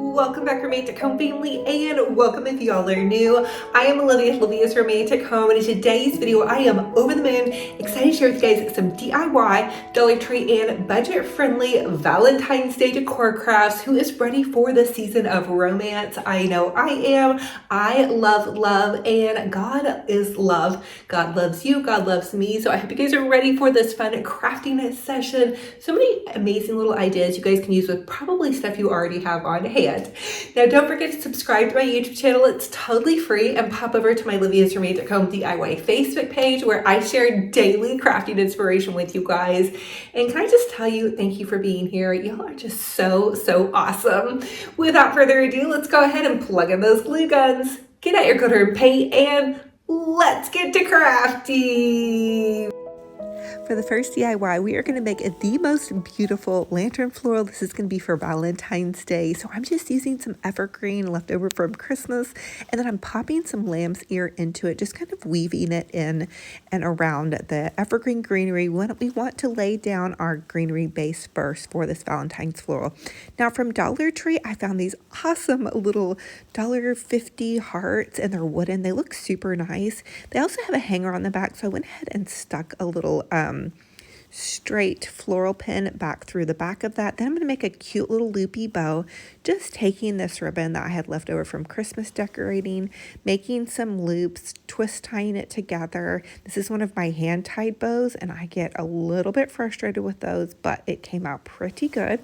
Welcome back, Romantic Home family, and welcome if y'all are new. I am Olivia with Olivia's Romantic Home, and in today's video, I am over the moon, excited to share with you guys some DIY, Dollar Tree, and budget-friendly Valentine's Day decor crafts. Who is ready for the season of romance? I know I am. I love love, and God is love. God loves you, God loves me, so I hope you guys are ready for this fun crafting session. So many amazing little ideas you guys can use with probably stuff you already have on hand. Now, don't forget to subscribe to my YouTube channel. It's totally free, and pop over to my Olivia's Romantic Home DIY Facebook page where I share daily crafting inspiration with you guys. And can I just tell you, thank you for being here. Y'all are just so awesome. Without further ado, let's go ahead and plug in those glue guns, get out your glitter and paint, and let's get to crafting. For the first DIY, we are going to make the most beautiful lantern floral. This is going to be for Valentine's Day. So I'm just using some evergreen left over from Christmas, and then I'm popping some lamb's ear into it, just kind of weaving it in and around the evergreen greenery. We want to lay down our greenery base first for this Valentine's floral. Now from Dollar Tree, I found these awesome little $1.50 hearts, and they're wooden. They look super nice. They also have a hanger on the back, so I went ahead and stuck a little straight floral pin back through the back of that. Then I'm going to make a cute little loopy bow, just taking this ribbon that I had left over from Christmas decorating, making some loops, twist tying it together. This is one of my hand tied bows, and I get a little bit frustrated with those, but it came out pretty good.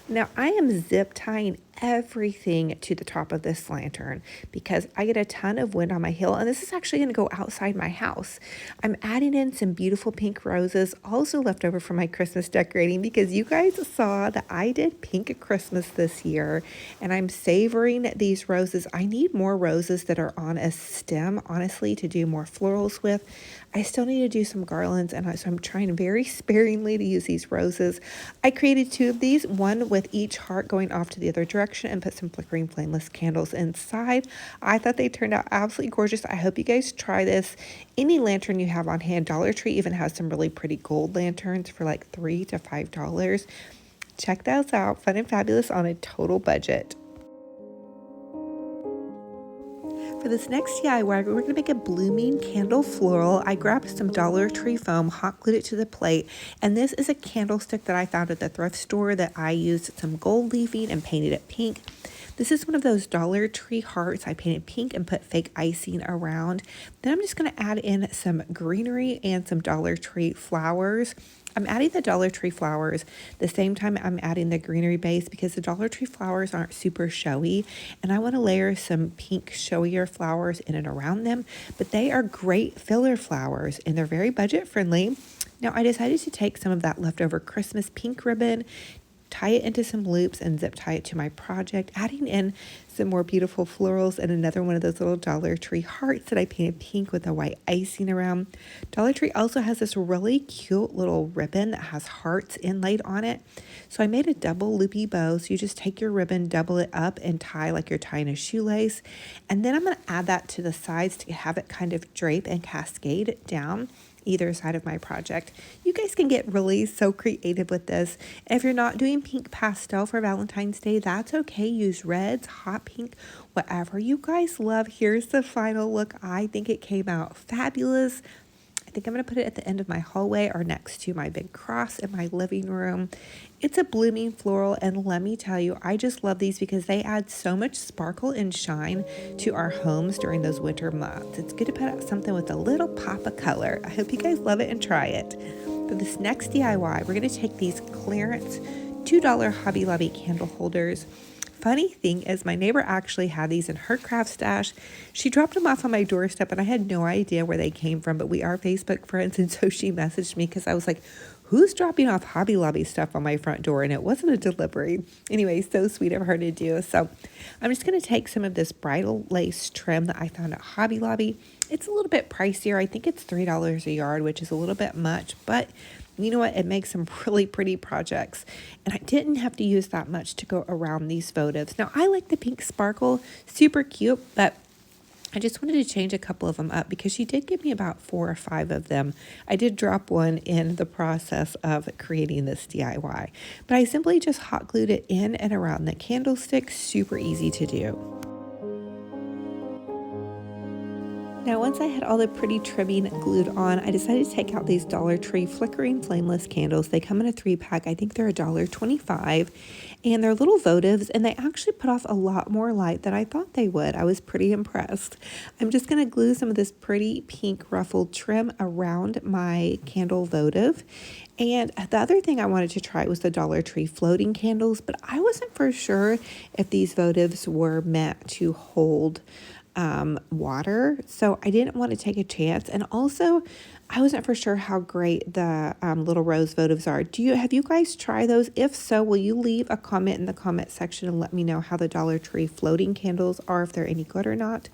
Now I am zip tying everything to the top of this lantern because I get a ton of wind on my hill, and this is actually going to go outside my house. I'm adding in some beautiful pink roses, also left over from my Christmas decorating, because you guys saw that I did pink Christmas this year, and I'm savoring these roses. I need more roses that are on a stem, honestly, to do more florals with. I still need to do some garlands, and so I'm trying very sparingly to use these roses. I created two of these, one with each heart going off to the other direction, and put some flickering flameless candles inside. I thought they turned out absolutely gorgeous. I hope you guys try this. Any lantern you have on hand, Dollar Tree even has some really pretty gold lanterns for like $3 to $5. Check those out. Fun and fabulous on a total budget. For this next DIY, we're going to make a blooming candle floral. I grabbed some Dollar Tree foam, hot glued it to the plate, and this is a candlestick that I found at the thrift store that I used some gold leafing and painted it pink. This is one of those Dollar Tree hearts. I painted pink and put fake icing around. Then I'm just going to add in some greenery and some Dollar Tree flowers. I'm adding the Dollar Tree flowers the same time I'm adding the greenery base because the Dollar Tree flowers aren't super showy, and I want to layer some pink showier flowers in and around them, but they are great filler flowers and they're very budget friendly. Now I decided to take some of that leftover Christmas pink ribbon, tie it into some loops, and zip tie it to my project, adding in some more beautiful florals and another one of those little Dollar Tree hearts that I painted pink with a white icing around. Dollar Tree also has this really cute little ribbon that has hearts inlaid on it. So I made a double loopy bow. So you just take your ribbon, double it up, and tie like you're tying a shoelace. And then I'm going to add that to the sides to have it kind of drape and cascade down either side of my project. You guys can get really so creative with this. And if you're not doing pink pastel for Valentine's Day, that's okay. Use reds, hot pink, whatever you guys love. Here's the final look. I think it came out fabulous. I think I'm going to put it at the end of my hallway or next to my big cross in my living room. It's a blooming floral, and let me tell you, I just love these because they add so much sparkle and shine to our homes during those winter months. It's good to put out something with a little pop of color. I hope you guys love it and try it. For this next DIY, we're going to take these clearance $2 Hobby Lobby candle holders. Funny thing is, my neighbor actually had these in her craft stash. She dropped them off on my doorstep, and I had no idea where they came from, but we are Facebook friends, and so she messaged me because I was like, who's dropping off Hobby Lobby stuff on my front door? And it wasn't a delivery. Anyway, so sweet of her to do. So I'm just going to take some of this bridal lace trim that I found at Hobby Lobby. It's a little bit pricier. I think it's $3 a yard, which is a little bit much, but you know what? It makes some really pretty projects. And I didn't have to use that much to go around these votives. Now, I like the pink sparkle, super cute, but I just wanted to change a couple of them up because she did give me about 4 or 5 of them. I did drop one in the process of creating this DIY, but I simply just hot glued it in and around the candlestick. Super easy to do. Now, once I had all the pretty trimming glued on, I decided to take out these Dollar Tree flickering flameless candles. They come in a 3-pack. I think they're $1.25, and they're little votives, and they actually put off a lot more light than I thought they would. I was pretty impressed. I'm just going to glue some of this pretty pink ruffled trim around my candle votive. And the other thing I wanted to try was the Dollar Tree floating candles, but I wasn't for sure if these votives were meant to hold water, so I didn't want to take a chance. And also, I wasn't for sure how great the little rose votives are. Have you guys tried those? If so, will you leave a comment in the comment section and let me know how the Dollar Tree floating candles are, if they're any good or not?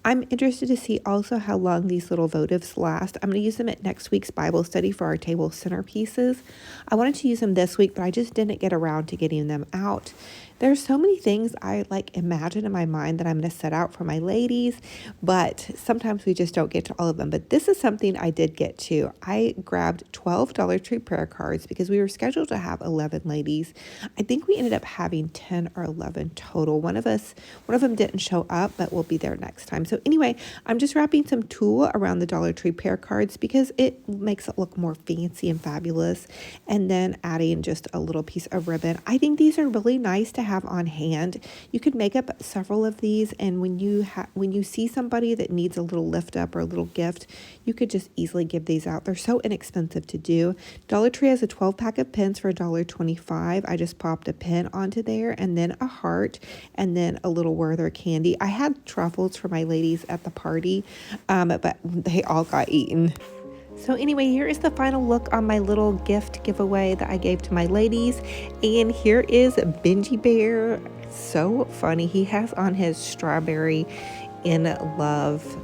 I'm interested to see also how long these little votives last. I'm going to use them at next week's Bible study for our table centerpieces. I wanted to use them this week, but I just didn't get around to getting them out. There's so many things I imagine in my mind that I'm going to set out for my ladies, but sometimes we just don't get to all of them. But this is something I did get to. I grabbed 12 Dollar Tree prayer cards because we were scheduled to have 11 ladies. I think we ended up having 10 or 11 total. One of them didn't show up, but we'll be there next time. So anyway, I'm just wrapping some tulle around the Dollar Tree prayer cards because it makes it look more fancy and fabulous. And then adding just a little piece of ribbon. I think these are really nice to have on hand. You could make up several of these, and when you see somebody that needs a little lift up or a little gift, you could just easily give these out. They're so inexpensive to do. Dollar Tree has a 12-pack of pins for $1.25. I just popped a pin onto there, and then a heart, and then a little Werther candy. I had truffles for my ladies at the party, but they all got eaten. So anyway, here is the final look on my little gift giveaway that I gave to my ladies. And here is Benji Bear. So funny. He has on his strawberry in love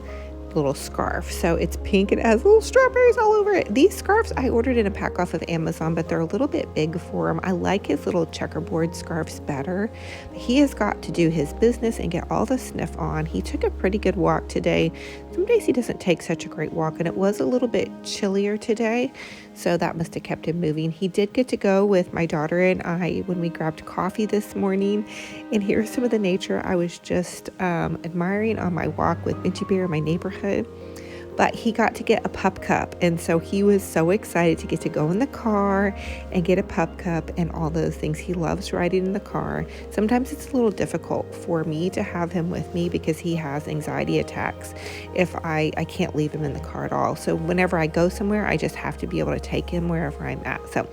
little scarf. So it's pink and it has little strawberries all over it. These scarves I ordered in a pack off of Amazon, but they're a little bit big for him. I like his little checkerboard scarves better. He has got to do his business and get all the sniff on. He took a pretty good walk today. Some days he doesn't take such a great walk, and it was a little bit chillier today, so that must have kept him moving. He did get to go with my daughter and I when we grabbed coffee this morning, and here's some of the nature I was just admiring on my walk with Benji Bear in my neighborhood. But he got to get a pup cup, and so he was so excited to get to go in the car and get a pup cup and all those things. He loves riding in the car. Sometimes it's a little difficult for me to have him with me because he has anxiety attacks if I can't leave him in the car at all. So whenever I go somewhere, I just have to be able to take him wherever I'm at. So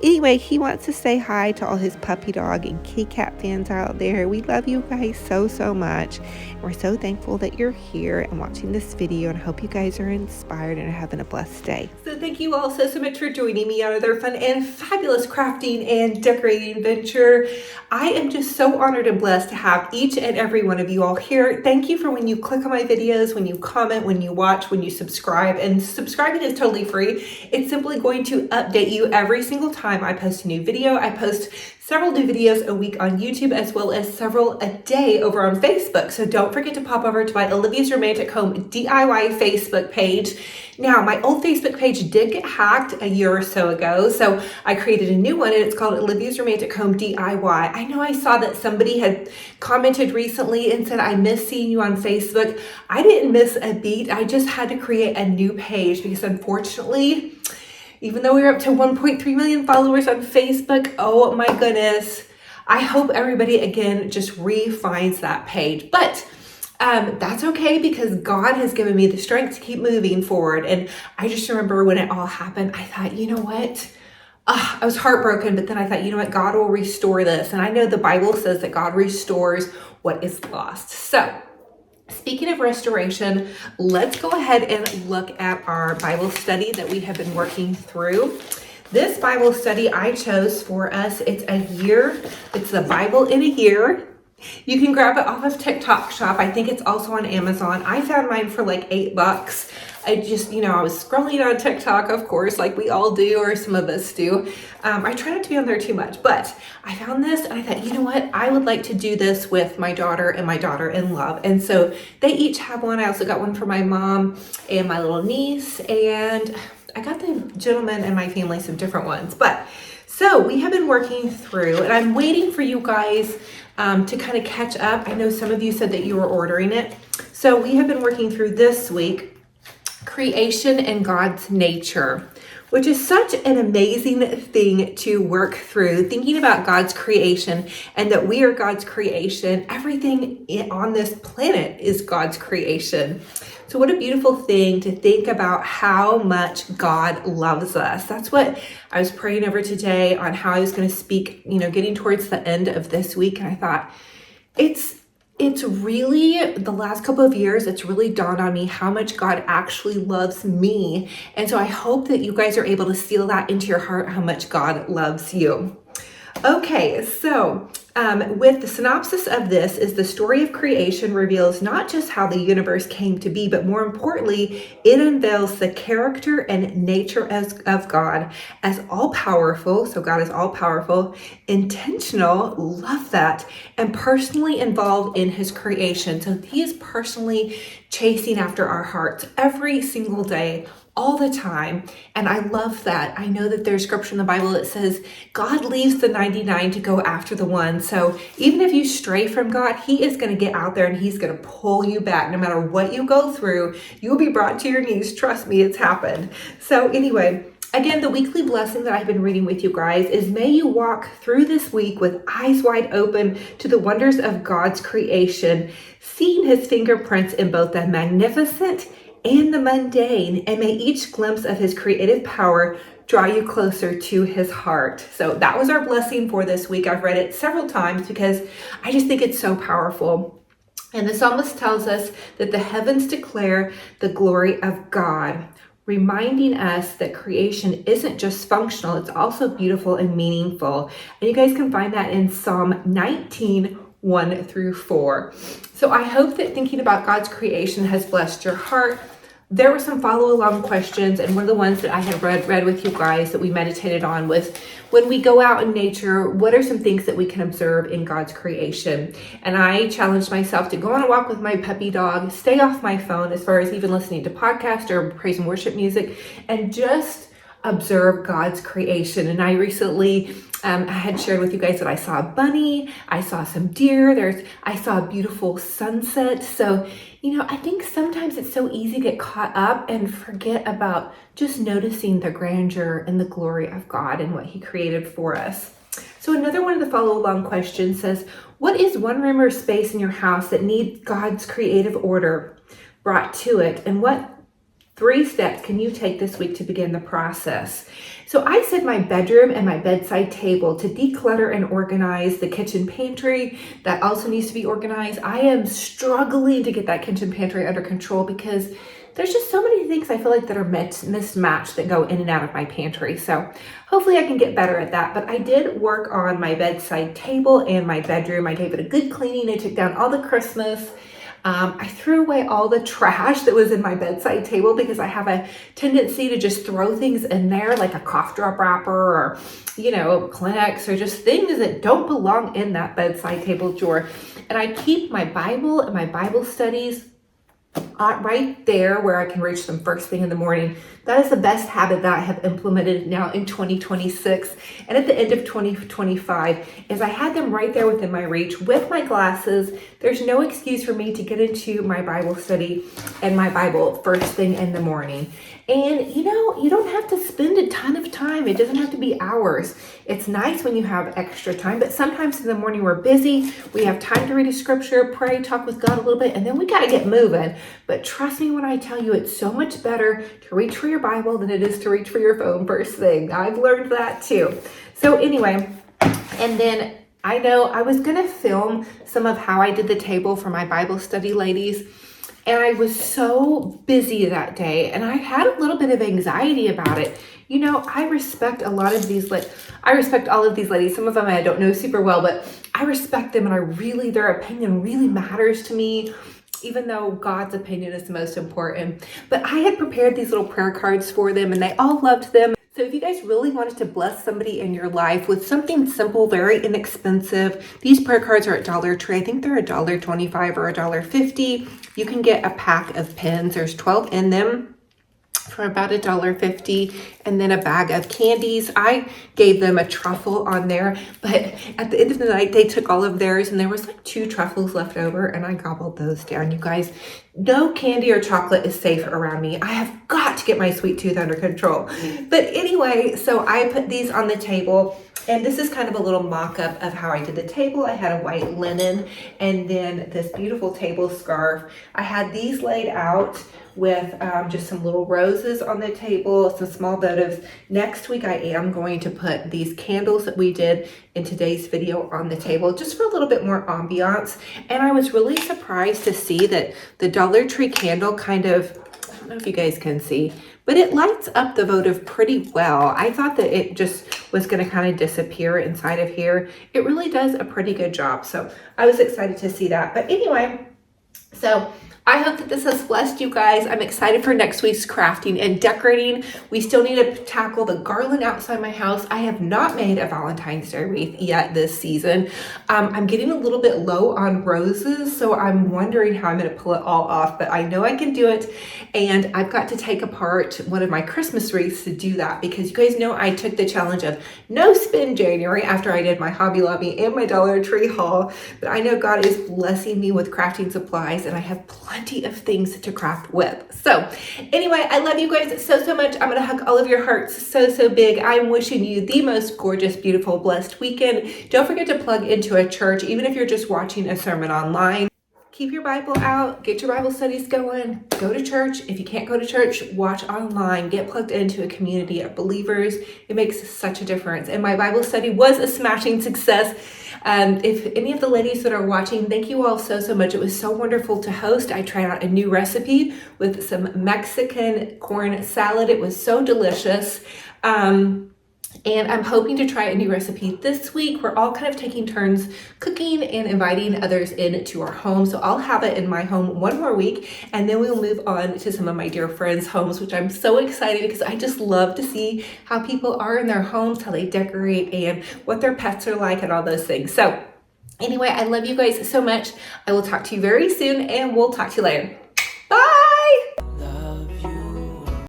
anyway, he wants to say hi to all his puppy dog and kitty cat fans out there. We love you guys so, so much. We're so thankful that you're here and watching this video, and I hope you guys are inspired and are having a blessed day. So thank you all so much for joining me on another fun and fabulous crafting and decorating venture. I am just so honored and blessed to have each and every one of you all here. Thank you for when you click on my videos, when you comment, when you watch, when you subscribe. And subscribing is totally free. It's simply going to update you every single time I post a new video. I post several new videos a week on YouTube, as well as several a day over on Facebook. So don't forget to pop over to my Olivia's Romantic Home DIY Facebook page. Now, my old Facebook page did get hacked a year or so ago, so I created a new one, and it's called Olivia's Romantic Home DIY. I know I saw that somebody had commented recently and said, I miss seeing you on Facebook. I didn't miss a beat. I just had to create a new page because unfortunately, even though we're up to 1.3 million followers on Facebook, oh my goodness, I hope everybody again just re-finds that page. But that's okay, because God has given me the strength to keep moving forward. And I just remember when it all happened, I thought, you know what? I was heartbroken, but then I thought, you know what? God will restore this. And I know the Bible says that God restores what is lost. So speaking of restoration, let's go ahead and look at our Bible study that we have been working through. This Bible study I chose for us, it's a year. It's the Bible in a year. You can grab it off of TikTok shop. I think it's also on Amazon. I found mine for like $8. I just, I was scrolling on TikTok, of course, like we all do, or some of us do. I try not to be on there too much, but I found this and I thought, you know what? I would like to do this with my daughter and my daughter-in-law. And so they each have one. I also got one for my mom and my little niece. And I got the gentleman and my family some different ones. But so we have been working through, and I'm waiting for you guys to kind of catch up. I know some of you said that you were ordering it. So we have been working through this week, Creation and God's Nature, which is such an amazing thing to work through, thinking about God's creation and that we are God's creation. Everything on this planet is God's creation. So what a beautiful thing to think about how much God loves us. That's what I was praying over today on how I was going to speak, getting towards the end of this week. And I thought, it's really, the last couple of years, it's really dawned on me how much God actually loves me. And so I hope that you guys are able to seal that into your heart, how much God loves you. Okay, so with the synopsis of this is the story of creation reveals not just how the universe came to be, but more importantly, it unveils the character and nature of God as all-powerful. So God is all-powerful, intentional, love that, and personally involved in his creation. So he is personally chasing after our hearts every single day, all the time. And I love that. I know that there's scripture in the Bible that says God leaves the 99 to go after the one. So even if you stray from God, he is going to get out there and he's going to pull you back. No matter what you go through, you'll be brought to your knees. Trust me, it's happened. So anyway, again, the weekly blessing that I've been reading with you guys is may you walk through this week with eyes wide open to the wonders of God's creation, seeing his fingerprints in both the magnificent and the mundane, and may each glimpse of his creative power draw you closer to his heart. So that was our blessing for this week. I've read it several times because I just think it's so powerful. And the psalmist tells us that the heavens declare the glory of God, reminding us that creation isn't just functional, it's also beautiful and meaningful. And you guys can find that in Psalm 19, 1 through 4. So I hope that thinking about God's creation has blessed your heart. There were some follow-along questions, and one of the ones that I had read with you guys that we meditated on was, when we go out in nature, what are some things that we can observe in God's creation? And I challenged myself to go on a walk with my puppy dog, stay off my phone as far as even listening to podcasts or praise and worship music, and just observe God's creation. And I recently I had shared with you guys that I saw a bunny, I saw some deer, I saw a beautiful sunset. So, I think sometimes it's so easy to get caught up and forget about just noticing the grandeur and the glory of God and what he created for us. So another one of the follow along questions says, what is one room or space in your house that needs God's creative order brought to it? And what 3 steps can you take this week to begin the process? So I said my bedroom and my bedside table to declutter and organize. The kitchen pantry, that also needs to be organized. I am struggling to get that kitchen pantry under control because there's just so many things I feel like that are mismatched that go in and out of my pantry. So hopefully I can get better at that. But I did work on my bedside table and my bedroom. I gave it a good cleaning. I took down all the Christmas. I threw away all the trash that was in my bedside table because I have a tendency to just throw things in there like a cough drop wrapper or, Kleenex or just things that don't belong in that bedside table drawer. And I keep my Bible and my Bible studies right there where I can reach them first thing in the morning. That is the best habit that I have implemented now in 2026 and at the end of 2025 is I had them right there within my reach with my glasses. There's no excuse for me to get into my Bible study and my Bible first thing in the morning. And you don't have to spend a ton of time. It doesn't have to be hours. It's nice when you have extra time, but sometimes in the morning we're busy. We have time to read a scripture, pray, talk with God a little bit, and then we got to get moving. But trust me when I tell you, it's so much better to reach for your Bible than it is to reach for your phone first thing. I've learned that too. So anyway, and then I know I was going to film some of how I did the table for my Bible study ladies. And I was so busy that day and I had a little bit of anxiety about it. You know, I respect a lot of these, I respect all of these ladies. Some of them I don't know super well, but I respect them, and their opinion really matters to me, even though God's opinion is the most important. But I had prepared these little prayer cards for them, and they all loved them. So if you guys really wanted to bless somebody in your life with something simple, very inexpensive, these prayer cards are at Dollar Tree. I think they're $1.25 or $1.50. You can get a pack of pens. There's 12 in them for about $1.50, and then a bag of candies. I gave them a truffle on there, but at the end of the night, they took all of theirs, and there was like 2 truffles left over, and I gobbled those down. You guys, no candy or chocolate is safe around me. I have got to get my sweet tooth under control. But anyway, so I put these on the table. And this is kind of a little mock-up of how I did the table. I had a white linen and then this beautiful table scarf. I had these laid out with just some little roses on the table, some small votives. Next week, I am going to put these candles that we did in today's video on the table, just for a little bit more ambiance. And I was really surprised to see that the Dollar Tree candle kind of, I don't know if you guys can see, but it lights up the votive pretty well. I thought that it just was gonna kind of disappear inside of here. It really does a pretty good job. So I was excited to see that. But anyway, so I hope that this has blessed you guys. I'm excited for next week's crafting and decorating. We still need to tackle the garland outside my house. I have not made a Valentine's Day wreath yet this season. I'm getting a little bit low on roses, so I'm wondering how I'm gonna pull it all off, but I know I can do it. And I've got to take apart one of my Christmas wreaths to do that, because you guys know I took the challenge of no spend January after I did my Hobby Lobby and my Dollar Tree haul. But I know God is blessing me with crafting supplies, and I have plenty of things to craft with. So anyway, I love you guys so much. I'm gonna hug all of your hearts so big. I'm wishing you the most gorgeous, beautiful, blessed weekend. Don't forget to plug into a church, even if you're just watching a sermon online. Keep your Bible out, get your Bible studies going, go to church. If you can't go to church, watch online, get plugged into a community of believers. It makes such a difference. And my Bible study was a smashing success. If any of the ladies that are watching, thank you all so much. It was so wonderful to host. I tried out a new recipe with some Mexican corn salad. It was so delicious. And I'm hoping to try a new recipe this week. We're all kind of taking turns cooking and inviting others into our home. So I'll have it in my home one more week, and then we'll move on to some of my dear friends' homes, which I'm so excited, because I just love to see how people are in their homes, how they decorate, and what their pets are like, and all those things. So anyway, I love you guys so much. I will talk to you very soon, and we'll talk to you later.